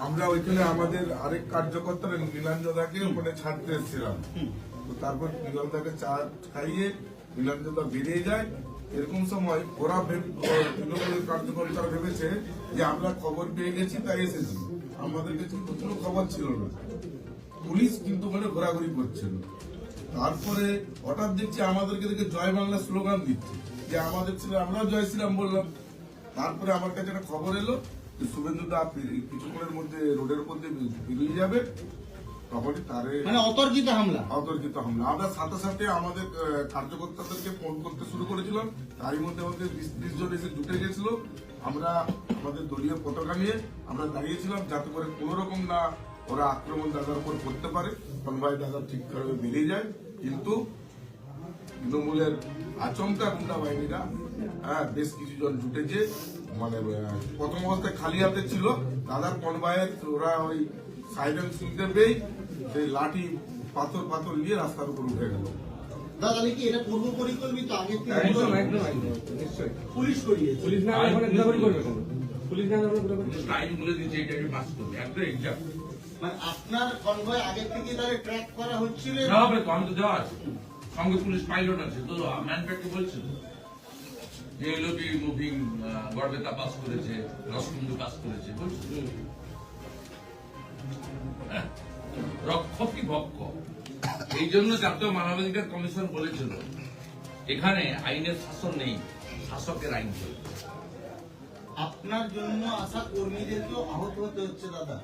আমরা ওইখানে আমাদের আরেক কার্যকর্তা নীলাঞ্জদাকে ওখানে ছাড়তে এসেছিলাম, তো তারপর নীলাঞ্জদাকে চা খাইয়ে নীলাঞ্জদা বেরিয়ে যায়। এরকম সময় ওরা তৃণমূলের কার্যকর্তারা ভেবেছে যে আমরা খবর পেয়ে গেছি তাই এসেছি, আমাদের কাছে কোনো খবর ছিল না। পুলিশ কিন্তু ওখানে ঘোরাঘুরি করছিল। তারপরে হঠাৎ দেখছি আমাদেরকে দেখে জয় বাংলা স্লোগান দিচ্ছে, যে আমাদের ছিল, আমরা জয় শ্রীরাম বললাম। তারপরে আমার কাছে একটা খবর এলো যে শুভেন্দুদা কিছুক্ষণের মধ্যে রোডের উপর দিয়ে বেরিয়ে যাবে, তখনই তারে অতর্কিত হামলা। আমরা সাথে সাথে আমাদের কার্যকর্তাদেরকে ফোন করতে শুরু করেছিলাম, তারই মধ্যে আমাদের 20 জন এসে জুটে গেছিল। আমরা আমাদের দলীয় পতাকা নিয়ে আমরা দাঁড়িয়েছিলাম, যাতে করে কোনো রকম না ওরা আক্রমণ দাদার উপর করতে পারে, কনভয় দাদা ঠিকভাবে বেরিয়ে যায়। কিন্তু তৃণমূলের আচমকা গুন্ডা বাহিনীরা বেশ কিছু জন জুটেছে, মানে প্রথম অবস্থায় খালি হাতে ছিল, দাদার কনভয়ের ওরা ওই সাইরেন শুনতে পেয়ে সেই লাঠি পাথর নিয়ে রাস্তার উপর উঠে গেল। দাদা কি এটা পূর্ব পরিকল্পিত? আগে পুলিশ করিয়েছে, পুলিশ না পুলিশ না টাইম বলে দিয়েছে, এটা পাস করবে একদম এক্সাক্ট। মানে আপনার কনভয় আগে থেকে তাহলে ট্র্যাক করা হচ্ছিল? হবে তো, আমি তো দেওয়া আছে, সঙ্গে পুলিশ পাইলট আছে, তো ম্যানপ্যাককে বলছিল যে এলওবি মুভিং গড়বেতা পাস করেছে, রসমুন্ডু পাস করেছে, বলছিল রক্ষকই ভক্ষ। এই জন্য জাতীয় মানবাধিকার কমিশন বলেছিল এখানে আইনের শাসন নেই, শাসকের আইন চলছে। আপনার জন্য আসা কর্মীদেরকেও আহত হতে হচ্ছে দাদা।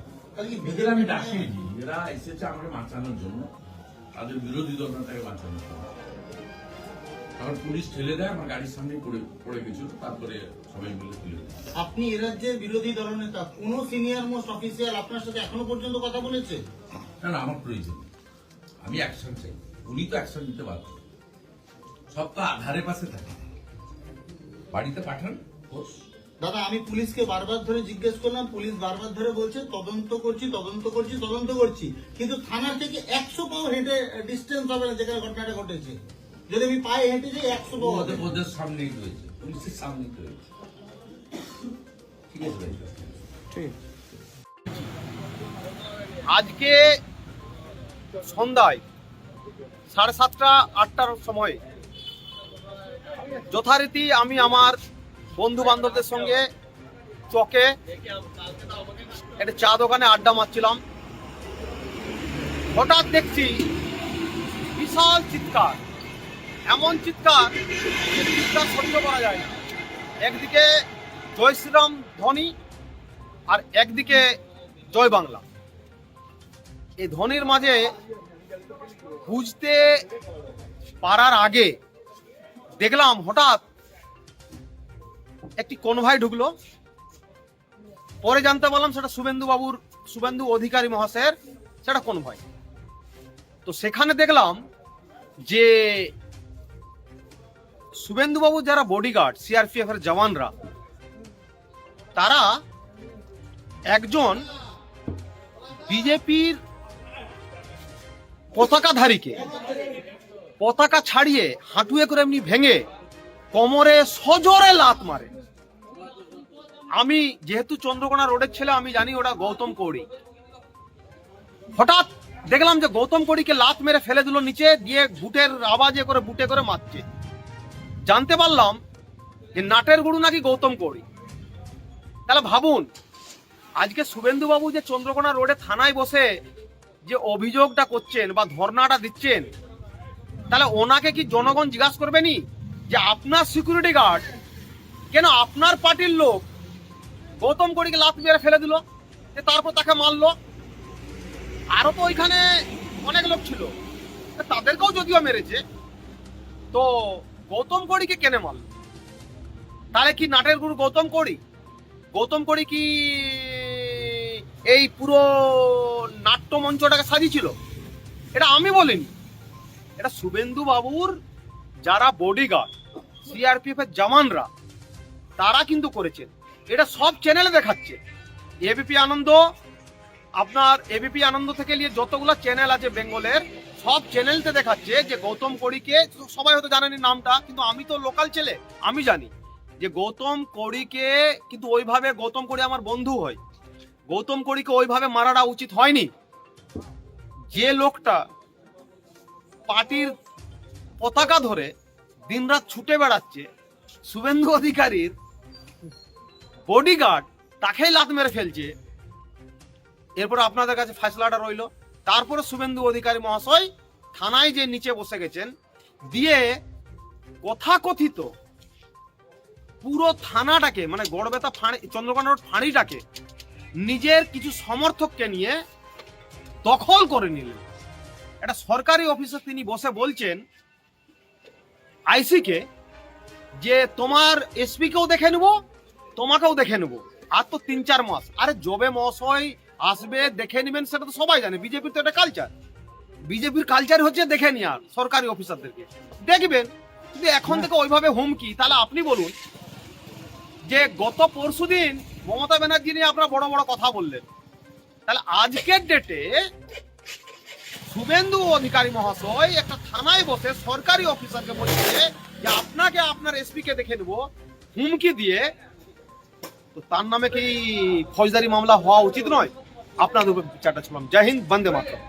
এদের আমি ডাকিনি, এরা এসেছে আমাকে বাঁচানোর জন্য, তাদের বিরোধী দলটাকে বাঁচানোর জন্য। তখন পুলিশ ঠেলে দেয়, আমার গাড়ির সামনে পড়ে গেছিল, তারপরে সবাই মিলে তুলে দেয়। আপনি এ রাজ্যের বিরোধী দলনেতা, কোন সিনিয়র মোস্ট অফিসিয়াল আপনার সাথে এখনো পর্যন্ত কথা বলেছে? না, আমার প্রয়োজন, আমি অ্যাকশন চাই। উনি তো অ্যাকশন নিতে বাধ্য, সব তো আধারে পাশে থাকে, বাড়িতে পাঠান। দাদা আমি পুলিশকে বারবার ধরে জিজ্ঞেস করলাম, পুলিশ বারবার ধরে বলছে তদন্ত করছি, কিন্তু থানা থেকে 100 পাও হেঁটে ডিস্টেন্স হবে না যেখানে ঘটনাটা ঘটেছে। যদি আমি পায়ে হেঁটে যাই 100 পাও হবে। ওদের সামনেই রয়েছে, পুলিশের সামনেই রয়েছে। ঠিক আছে ভাই, ঠিক। আজকে সন্ধ্যায় 7:30 8টার সময় যথারীতি আমি আমার বন্ধু বান্ধবদের সঙ্গে চকে একটা চা দোকানে আড্ডা মারছিলাম। হঠাৎ দেখছি বিশাল চিৎকার, এমন চিৎকার যে চিৎকার সহ্য করা যায় না। একদিকে জয় শ্রীরাম ধ্বনি আর একদিকে জয় বাংলা। এই ধ্বনির মাঝে বুঝতে পারার আগে দেখলাম হঠাৎ একটি কনভয় ঢুকলো। পরে জানতে পারলাম সেটা শুভেন্দু অধিকারী মহাশয়ের সেটা কনভয়। তো সেখানে দেখলাম যে শুভেন্দু বাবুর যারা বডিগার্ড, সিআরপিএফ এর জওয়ানরা, তারা একজন বিজেপির পতাকাধারীকে পতাকা ছাড়িয়ে হাঁটুয়ে করে এমনি ভেঙে কোমরে সজোরে লাত মারে। আমি যেহেতু চন্দ্রকোনা রোডের ছেলে, আমি জানি ওটা গৌতম কৌড়ি। হঠাৎ দেখলাম যে গৌতম কৌড়িকে লাত মেরে ফেলে দিল নিচে, দিয়ে বুটের আওয়াজে করে বুটে করে মারছে। জানতে পারলাম যে নাটের গুরু নাকি গৌতম কৌড়ি। তাহলে ভাবুন, আজকে শুভেন্দু বাবু যে চন্দ্রকোনা রোডে থানায় বসে যে অভিযোগটা করছেন বা ধর্ণাটা দিচ্ছেন, তাহলে ওনাকে কি জনগণ জিজ্ঞাসা করবেনি যে আপনার সিকিউরিটি গার্ড কেন আপনার পার্টির লোক গৌতম কৌড়িকে লাত মেরে ফেলে দিল, তারপর তাকে মারলো? আরো তো ওইখানে অনেক লোক ছিল, তাদেরকেও যদিও মেরেছে, তো গৌতম কৌড়িকে কেন মারল? তাহলে কি নাটের গুরু গৌতম কৌড়ি কি এই পুরো নাট্য মঞ্চটাকে সাজিয়েছিল? এটা আমি বলিনি, এটা শুভেন্দু বাবুর যারা বডিগার্ড, সিআরপিএফ এর জওয়ানরা, তারা কিন্তু করেছেন। এটা সব চ্যানেলে দেখাচ্ছে। এবিপি আনন্দ, আপনার এবিপি আনন্দ থেকে নিয়ে যতগুলো চ্যানেল আছে বেঙ্গলের, সব চ্যানেলতে দেখাচ্ছে যে গৌতম কৌড়িকে, সবাই হয়তো জানেনি নামটা, কিন্তু আমি তো লোকাল ছেলে, আমি জানি যে গৌতম কড়িকে, কিন্তু ওইভাবে গৌতম কড়ি আমার বন্ধু হয়, গৌতম কড়িকে ওইভাবে মারাটা উচিত হয়নি। যে লোকটা পার্টির পতাকা ধরে দিনরাত ছুটে বেড়াচ্ছে, শুভেন্দু অধিকারীর বডিগার্ড, তাকেই লাত মেরে ফেলছে। এরপরে আপনাদের কাছে ফয়সলাটা রইল। তারপরে শুভেন্দু অধিকারী মহাশয় থানায় যে নিচে বসে গেছেন, দিয়ে কথাকথিত পুরো থানাটাকে, মানে গড়বেতা ফাঁড়ি, চন্দ্রকোনা রোড ফাঁড়িটাকে নিজের কিছু সমর্থককে নিয়ে দখল করে নিলেন। একটা সরকারি অফিসে তিনি বসে বলছেন আইসি কে যে তোমার এসপি কেও দেখে নেব, তোমাকেও দেখে নেব, আর তো 3-4 মাস। আরে জবে মহাশয় আসবে দেখে নেবেন, সেটা তো সবাই জানে। বিজেপির তো একটা কালচার, বিজেপির কালচার হচ্ছে দেখে নেওয়ার সরকারি অফিসারদেরকে দেখবেন। কিন্তু এখন থেকে ওইভাবে হুমকি, তাহলে আপনি বলুন যে গত পরশুদিন মমতা ব্যানার্জি নিয়ে আপনারা বড় বড় কথা বললেন, তাহলে আজকের ডেটে শুভেন্দু অধিকারী মহাশয় একটা থানায় বসে সরকারি অফিসারকে বলছে যে আপনাকে আপনার এসপি কে দেখে নেব হুমকি দিয়ে, তো তার নামে কি ফৌজদারি মামলা হওয়া উচিত নয়? আপনাদের উপর বিচারটা ছিলাম। জয় হিন্দ, বন্দে মাতরম।